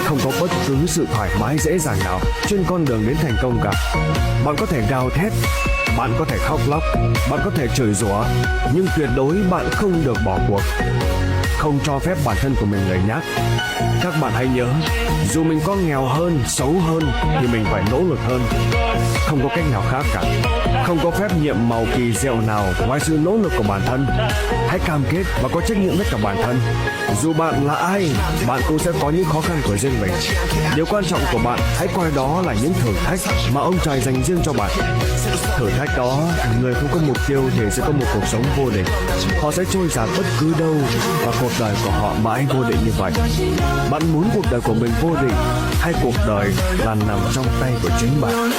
Không có bất cứ sự thoải mái dễ dàng nào trên con đường đến thành công cả. Bạn có thể gào thét, bạn có thể khóc lóc, bạn có thể chửi rủa, nhưng tuyệt đối bạn không được bỏ cuộc. Không cho phép bản thân của mình lười nhác. Các bạn hãy nhớ, dù mình có nghèo hơn, xấu hơn thì mình phải nỗ lực hơn. Không có cách nào khác cả. Không có phép nhiệm màu kỳ diệu nào ngoài sự nỗ lực của bản thân. Hãy cam kết và có trách nhiệm với cả bản thân. Dù bạn là ai, bạn cũng sẽ có những khó khăn của riêng mình. Điều quan trọng của bạn, hãy coi đó là những thử thách mà ông trời dành riêng cho bạn. Thử thách đó, người không có mục tiêu thì sẽ có một cuộc sống vô định. Họ sẽ trôi dạt bất cứ đâu và cuộc đời của họ mãi vô định như vậy. Bạn muốn cuộc đời của mình vô định hay cuộc đời là nằm trong tay của chính bạn?